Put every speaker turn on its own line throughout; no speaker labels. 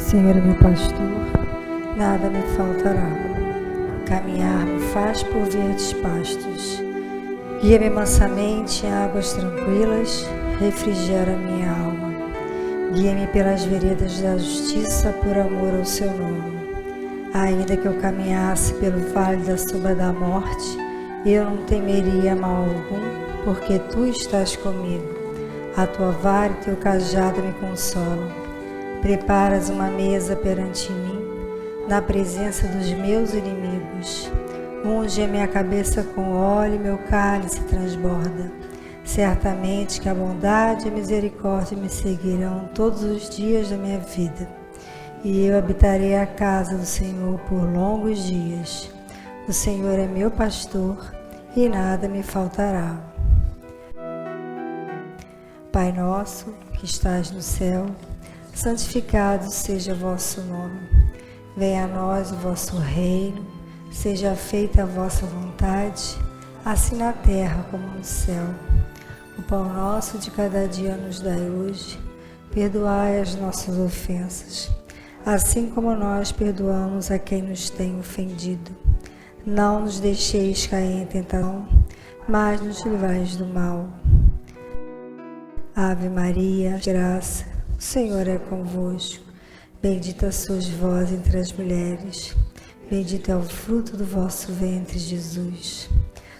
Senhor é meu pastor, nada me faltará. Caminhar me faz por verdes pastos. Guia-me mansamente em águas tranquilas, refrigera minha alma. Guia-me pelas veredas da justiça por amor ao seu nome. Ainda que eu caminhasse pelo vale da sombra da morte, eu não temeria mal algum, porque tu estás comigo. A tua vara e teu cajado me consolam. Preparas uma mesa perante mim, na presença dos meus inimigos. Unge a minha cabeça com óleo e meu cálice transborda. Certamente que a bondade e a misericórdia me seguirão todos os dias da minha vida, e eu habitarei a casa do Senhor por longos dias. O Senhor é meu pastor e nada me faltará. Pai nosso, que estás no céu, santificado seja o vosso nome. Venha a nós o vosso reino, seja feita a vossa vontade, assim na terra como no céu. O pão nosso de cada dia nos dai hoje, perdoai as nossas ofensas, assim como nós perdoamos a quem nos tem ofendido. Não nos deixeis cair em tentação, mas nos livrais do mal. Ave Maria, graça, o Senhor é convosco. Bendita sois vós entre as mulheres, bendito é o fruto do vosso ventre, Jesus.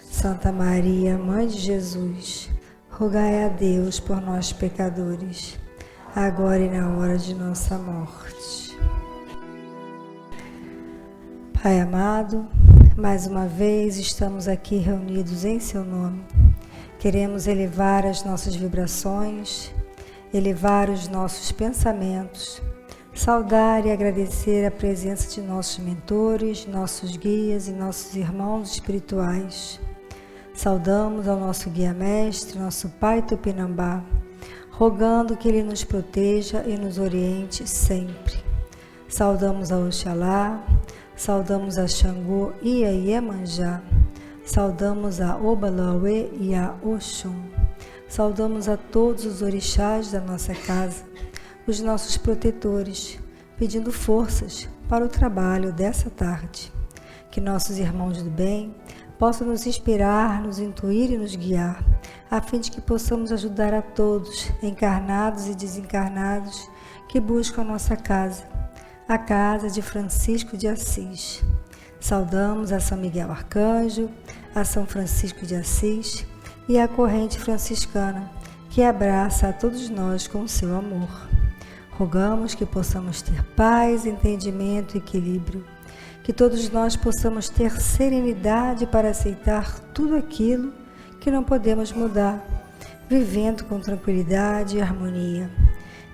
Santa Maria, Mãe de Jesus, rogai a Deus por nós pecadores, agora e na hora de nossa morte. Pai amado, mais uma vez estamos aqui reunidos em seu nome. Queremos elevar as nossas vibrações, elevar os nossos pensamentos, saudar e agradecer a presença de nossos mentores, nossos guias e nossos irmãos espirituais. Saudamos ao nosso guia-mestre, nosso Pai Tupinambá, rogando que Ele nos proteja e nos oriente sempre. Saudamos a Oxalá, saudamos a Xangô e a Iemanjá, saudamos a Obalauê e a Oxum. Saudamos a todos os orixás da nossa casa, os nossos protetores, pedindo forças para o trabalho dessa tarde. Que nossos irmãos do bem possam nos inspirar, nos intuir e nos guiar, a fim de que possamos ajudar a todos, encarnados e desencarnados, que buscam a nossa casa, a casa de Francisco de Assis. Saudamos a São Miguel Arcanjo, a São Francisco de Assis e a corrente franciscana, que abraça a todos nós com o seu amor. Rogamos que possamos ter paz, entendimento e equilíbrio, que todos nós possamos ter serenidade para aceitar tudo aquilo que não podemos mudar, vivendo com tranquilidade e harmonia.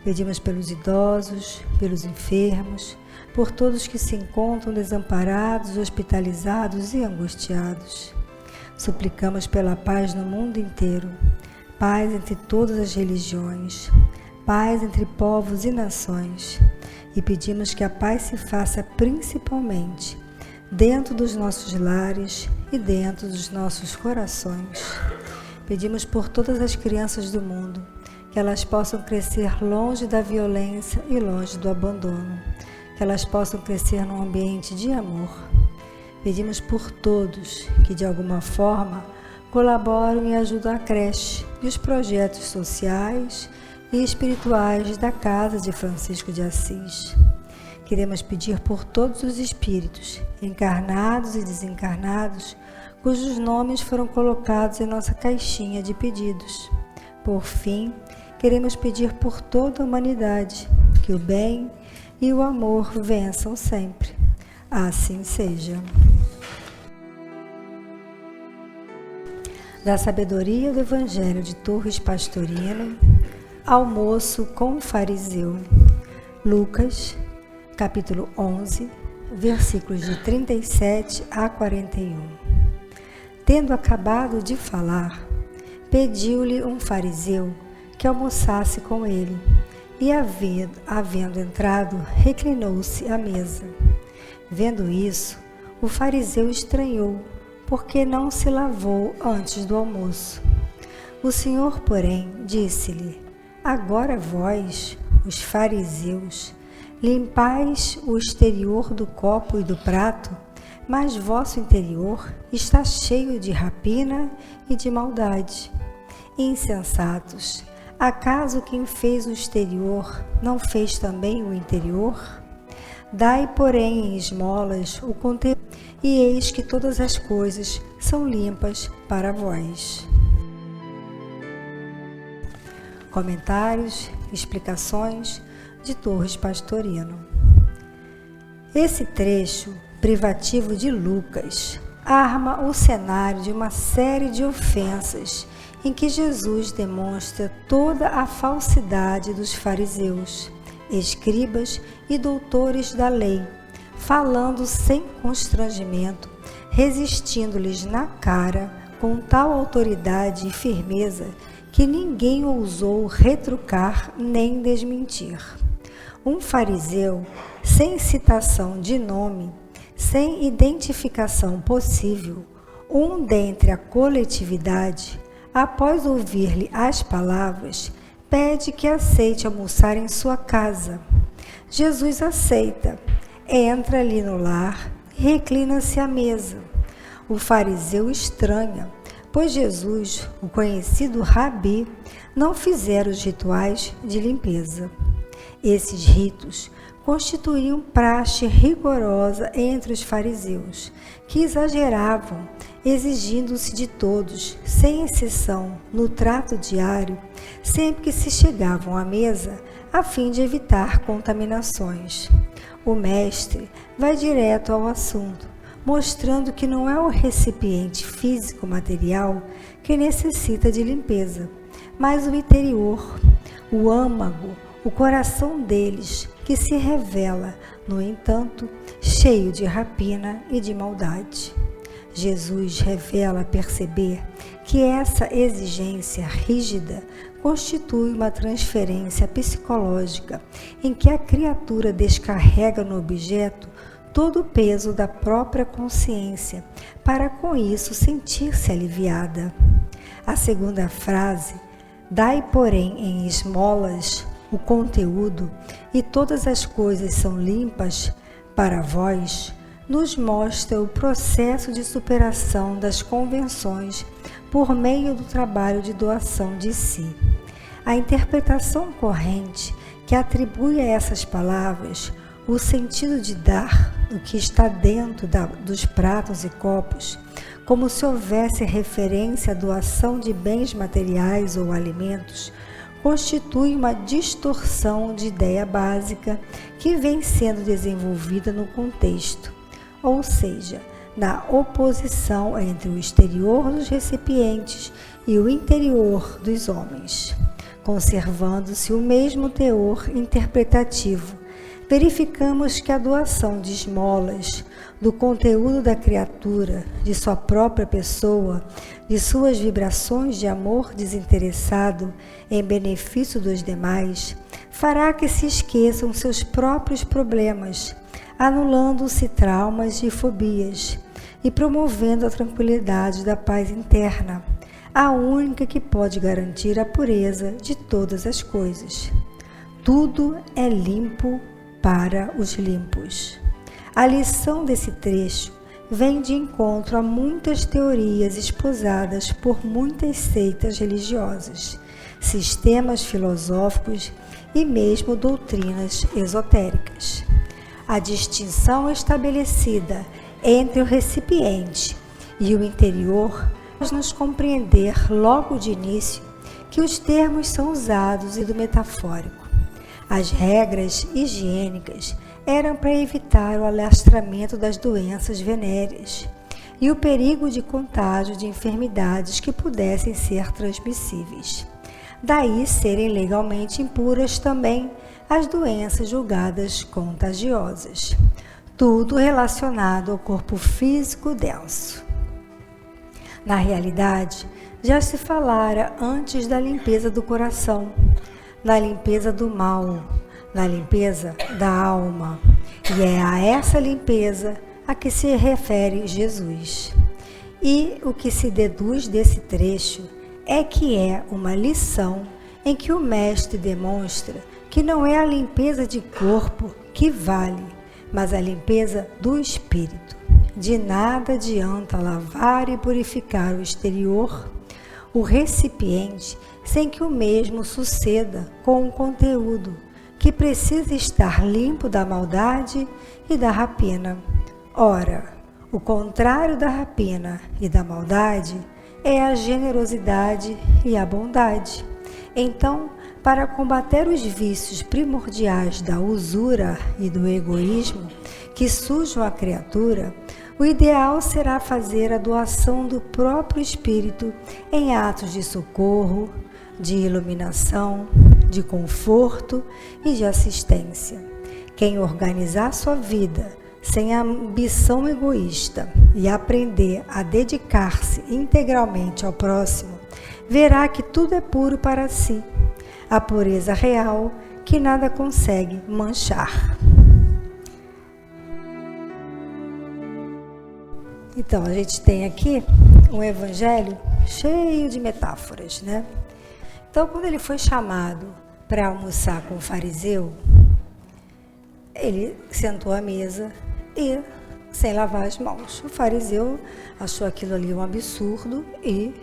Pedimos pelos idosos, pelos enfermos, por todos que se encontram desamparados, hospitalizados e angustiados. Suplicamos pela paz no mundo inteiro, paz entre todas as religiões, paz entre povos e nações, e pedimos que a paz se faça principalmente dentro dos nossos lares e dentro dos nossos corações. Pedimos por todas as crianças do mundo, que elas possam crescer longe da violência e longe do abandono, que elas possam crescer num ambiente de amor. Pedimos por todos que, de alguma forma, colaboram e ajudam a creche e os projetos sociais e espirituais da Casa de Francisco de Assis. Queremos pedir por todos os espíritos, encarnados e desencarnados, cujos nomes foram colocados em nossa caixinha de pedidos. Por fim, queremos pedir por toda a humanidade, que o bem e o amor vençam sempre. Assim seja. Da sabedoria do Evangelho de Torres Pastorino, almoço com o fariseu. Lucas, capítulo 11, versículos de 37 a 41. Tendo acabado de falar, pediu-lhe um fariseu que almoçasse com ele, e havendo entrado, reclinou-se à mesa. Vendo isso, o fariseu estranhou, porque não se lavou antes do almoço. O Senhor, porém, disse-lhe: Agora vós, os fariseus, Limpais o exterior do copo e do prato, mas vosso interior está cheio de rapina e de maldade. Insensatos, acaso quem fez o exterior não fez também o interior? Dai, porém, em esmolas o conteúdo, e eis que todas as coisas são limpas para vós. Comentários, explicações de Torres Pastorino. Esse trecho privativo de Lucas arma o cenário de uma série de ofensas em que Jesus demonstra toda a falsidade dos fariseus, escribas e doutores da lei, falando sem constrangimento, resistindo-lhes na cara com tal autoridade e firmeza que ninguém ousou retrucar nem desmentir. Um fariseu, sem citação de nome, sem identificação possível, um dentre a coletividade, após ouvir-lhe as palavras, pede que aceite almoçar em sua casa. Jesus aceita, entra ali no lar e reclina-se à mesa. O fariseu estranha, pois Jesus, o conhecido rabi, não fizera os rituais de limpeza. Esses ritos constituíam praxe rigorosa entre os fariseus, que exageravam, exigindo-se de todos, sem exceção, no trato diário, sempre que se chegavam à mesa, a fim de evitar contaminações. O mestre vai direto ao assunto, mostrando que não é o recipiente físico-material que necessita de limpeza, mas o interior, o âmago, o coração deles, que se revela, no entanto, cheio de rapina e de maldade. Jesus revela perceber que essa exigência rígida constitui uma transferência psicológica em que a criatura descarrega no objeto todo o peso da própria consciência, para com isso sentir-se aliviada. A segunda frase, dai, porém, em esmolas o conteúdo, e todas as coisas são limpas para vós, nos mostra o processo de superação das convenções por meio do trabalho de doação de si. A interpretação corrente que atribui a essas palavras o sentido de dar o que está dentro dos pratos e copos, como se houvesse referência à doação de bens materiais ou alimentos, constitui uma distorção de ideia básica que vem sendo desenvolvida no contexto, ou seja, na oposição entre o exterior dos recipientes e o interior dos homens, conservando-se o mesmo teor interpretativo. Verificamos que a doação de esmolas, do conteúdo da criatura, de sua própria pessoa, de suas vibrações de amor desinteressado em benefício dos demais, fará que se esqueçam seus próprios problemas, anulando-se traumas e fobias e promovendo a tranquilidade da paz interna, a única que pode garantir a pureza de todas as coisas. Tudo é limpo para os limpos. A lição desse trecho vem de encontro a muitas teorias esposadas por muitas seitas religiosas, sistemas filosóficos e mesmo doutrinas esotéricas. A distinção estabelecida entre o recipiente e o interior faz nos compreender logo de início que os termos são usados e do metafórico. As regras higiênicas eram para evitar o alastramento das doenças venéreas e o perigo de contágio de enfermidades que pudessem ser transmissíveis. Daí serem legalmente impuras também as doenças julgadas contagiosas. Tudo relacionado ao corpo físico denso. Na realidade, já se falara antes da limpeza do coração, na limpeza do mal, na limpeza da alma, e é a essa limpeza a que se refere Jesus. E o que se deduz desse trecho é que é uma lição em que o Mestre demonstra que não é a limpeza de corpo que vale, mas a limpeza do espírito. De nada adianta lavar e purificar o exterior, o recipiente, sem que o mesmo suceda com o conteúdo, que precisa estar limpo da maldade e da rapina. Ora, o contrário da rapina e da maldade é a generosidade e a bondade. Então, para combater os vícios primordiais da usura e do egoísmo que sujam a criatura, o ideal será fazer a doação do próprio espírito em atos de socorro, de iluminação, de conforto e de assistência. Quem organizar sua vida sem ambição egoísta e aprender a dedicar-se integralmente ao próximo, verá que tudo é puro para si, a pureza real que nada consegue manchar. Então, a gente tem aqui um evangelho cheio de metáforas, né? Então, quando ele foi chamado para almoçar com o fariseu, ele sentou à mesa e sem lavar as mãos. O fariseu achou aquilo ali um absurdo e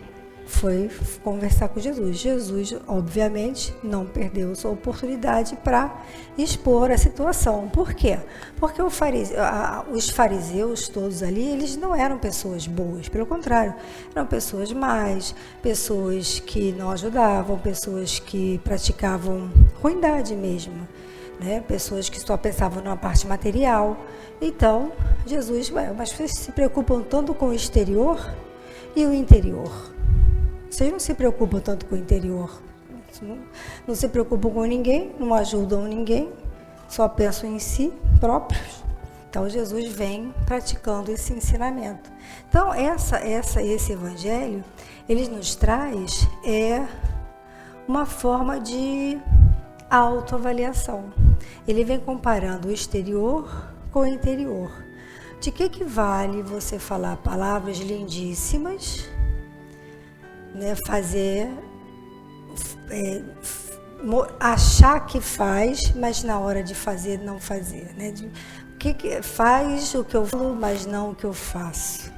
foi conversar com Jesus. Jesus, obviamente, não perdeu sua oportunidade para expor a situação. Por quê? Porque os fariseus todos ali, eles não eram pessoas boas, pelo contrário, eram pessoas más, pessoas que não ajudavam, pessoas que praticavam ruindade mesmo, né? Pessoas que só pensavam numa parte material. Então, Jesus, mas vocês se preocupam tanto com o exterior e o interior? Vocês não se preocupam tanto com o interior, não se preocupam com ninguém, não ajudam ninguém, só pensam em si próprios. Então, Jesus vem praticando esse ensinamento. Então, esse evangelho, ele nos traz uma forma de autoavaliação. Ele vem comparando o exterior com o interior. De que vale você falar palavras lindíssimas, né, achar que faz, mas na hora de fazer, não fazer, né? Faz o que eu falo, mas não o que eu faço.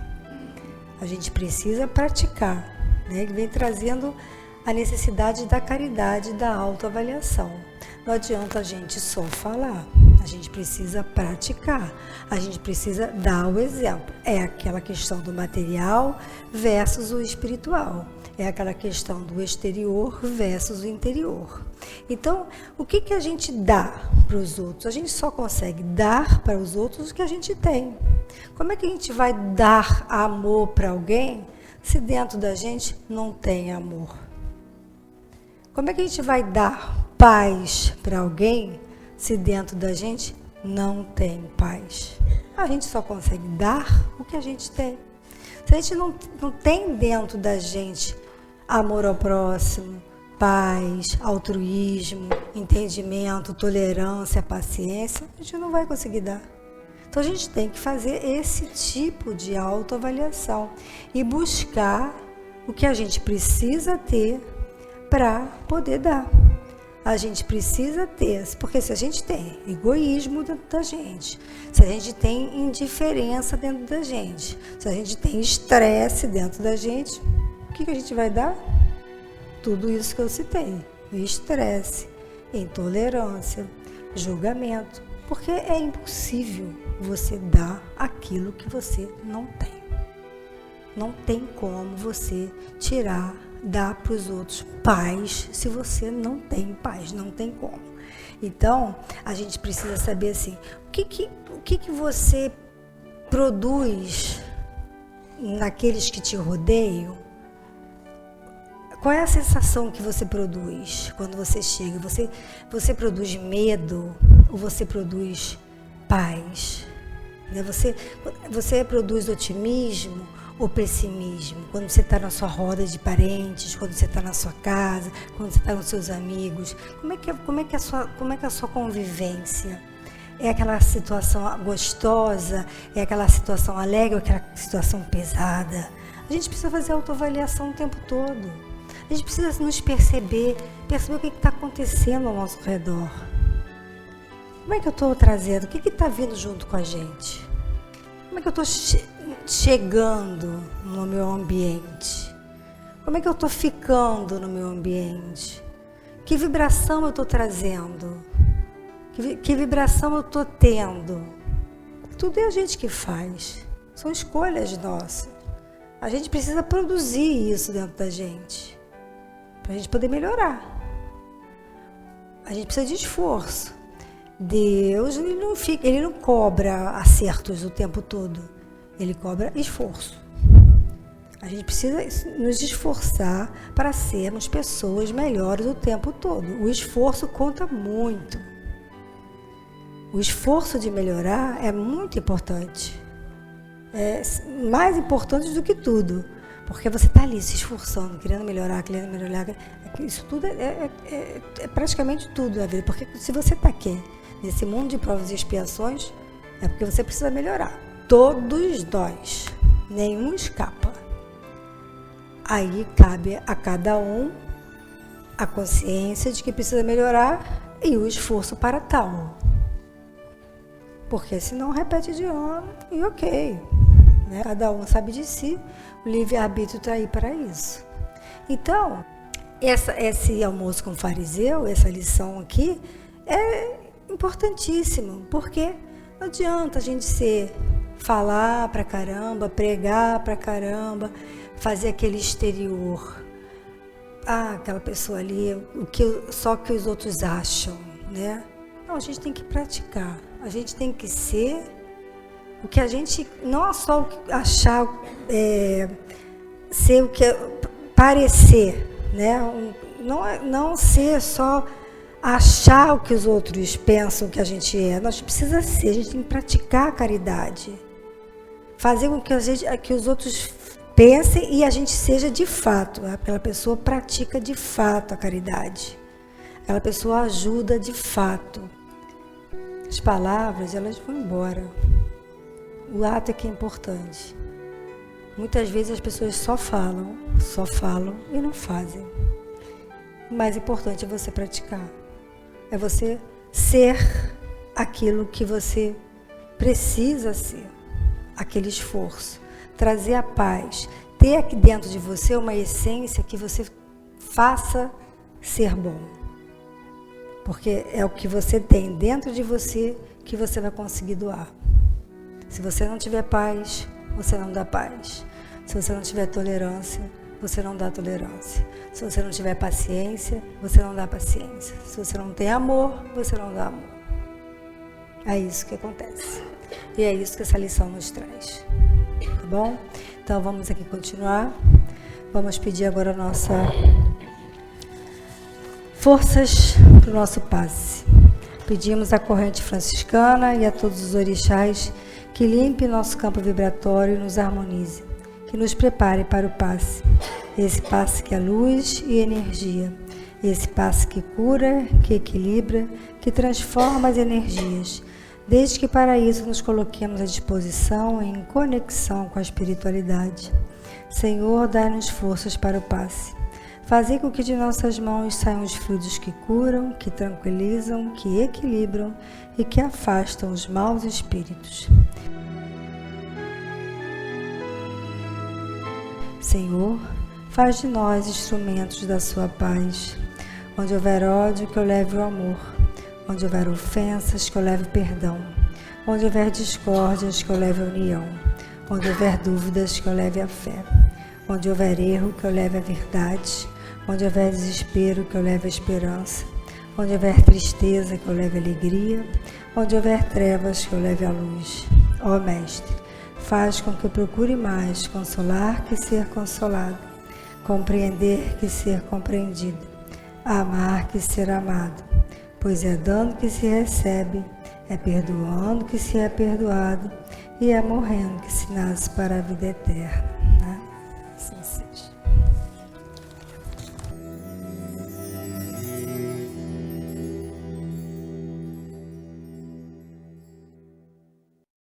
A gente precisa praticar, né? Ele vem trazendo a necessidade da caridade, da autoavaliação. Não adianta a gente só falar, a gente precisa praticar, a gente precisa dar o exemplo. É aquela questão do material versus o espiritual. É aquela questão do exterior versus o interior. Então, o que a gente dá para os outros? A gente só consegue dar para os outros o que a gente tem. Como é que a gente vai dar amor para alguém se dentro da gente não tem amor? Como é que a gente vai dar paz para alguém se dentro da gente não tem paz? A gente só consegue dar o que a gente tem. Se a gente não tem dentro da gente amor ao próximo, paz, altruísmo, entendimento, tolerância, paciência, a gente não vai conseguir dar. Então a gente tem que fazer esse tipo de autoavaliação e buscar o que a gente precisa ter para poder dar. A gente precisa ter, porque se a gente tem egoísmo dentro da gente, se a gente tem indiferença dentro da gente, se a gente tem estresse dentro da gente, o que a gente vai dar? Tudo isso que eu citei: estresse, intolerância, julgamento, porque é impossível você dar aquilo que você não tem. Não tem como você dar para os outros paz se você não tem paz, não tem como. Então, a gente precisa saber assim, o que você produz naqueles que te rodeiam? Qual é a sensação que você produz quando você chega? Você produz medo ou você produz paz? Você produz otimismo ou pessimismo? Quando você está na sua roda de parentes, quando você está na sua casa, quando você está com seus amigos, como é que é a sua convivência? É aquela situação gostosa? É aquela situação alegre ou aquela situação pesada? A gente precisa fazer autoavaliação o tempo todo. A gente precisa nos perceber o que está acontecendo ao nosso redor. Como é que eu estou trazendo? O que está vindo junto com a gente? Como é que eu estou chegando no meu ambiente? Como é que eu estou ficando no meu ambiente? Que vibração eu estou trazendo? Que vibração eu estou tendo? Tudo é a gente que faz. São escolhas nossas. A gente precisa produzir isso dentro da gente, para a gente poder melhorar. A gente precisa de esforço. Deus, ele não cobra acertos o tempo todo. Ele cobra esforço. A gente precisa nos esforçar para sermos pessoas melhores o tempo todo. O esforço conta muito. O esforço de melhorar é muito importante. É mais importante do que tudo. Porque você está ali se esforçando, querendo melhorar. Isso tudo é praticamente tudo na vida. Porque se você está aqui, nesse mundo de provas e expiações, é porque você precisa melhorar. Todos nós. Nenhum escapa. Aí cabe a cada um a consciência de que precisa melhorar e o esforço para tal. Porque senão repete de ano e ok. Né? Cada um sabe de si, o livre-arbítrio está aí para isso. Então, esse almoço com o fariseu, essa lição aqui, é importantíssimo, porque não adianta a gente falar pra caramba, pregar pra caramba, fazer aquele exterior. Aquela pessoa ali, só que os outros acham, né? Não, a gente tem que praticar, a gente tem que ser o que a gente, não só achar, ser o que parecer, né? Não ser só achar o que os outros pensam que a gente é. Nós precisamos ser, a gente tem que praticar a caridade. Fazer com que os outros pensem e a gente seja de fato. Aquela pessoa pratica de fato a caridade. Aquela pessoa ajuda de fato. As palavras, elas vão embora. O ato é que é importante. Muitas vezes as pessoas só falam e não fazem. O mais importante é você praticar. É você ser aquilo que você precisa ser. Aquele esforço. Trazer a paz. Ter aqui dentro de você uma essência que você faça ser bom. Porque é o que você tem dentro de você que você vai conseguir doar. Se você não tiver paz, você não dá paz. Se você não tiver tolerância, você não dá tolerância. Se você não tiver paciência, você não dá paciência. Se você não tem amor, você não dá amor. É isso que acontece. E é isso que essa lição nos traz. Tá bom? Então vamos aqui continuar. Vamos pedir agora a nossa forças para o nosso passe. Pedimos à corrente franciscana e a todos os orixás que limpe nosso campo vibratório e nos harmonize, que nos prepare para o passe. Esse passe que é luz e energia. Esse passe que cura, que equilibra, que transforma as energias. Desde que para isso nos coloquemos à disposição em conexão com a espiritualidade. Senhor, dai-nos forças para o passe. Fazei com que de nossas mãos saiam os fluidos que curam, que tranquilizam, que equilibram e que afastam os maus espíritos. Senhor, faz de nós instrumentos da sua paz. Onde houver ódio, que eu leve o amor. Onde houver ofensas, que eu leve perdão. Onde houver discórdias, que eu leve a união. Onde houver dúvidas, que eu leve a fé. Onde houver erro, que eu leve a verdade. Onde houver desespero, que eu leve a esperança. Onde houver tristeza, que eu leve a alegria. Onde houver trevas, que eu leve a luz. Ó Mestre, faz com que eu procure mais consolar que ser consolado, compreender que ser compreendido, amar que ser amado, pois é dando que se recebe, é perdoando que se é perdoado e é morrendo que se nasce para a vida eterna. Né? Assim seja.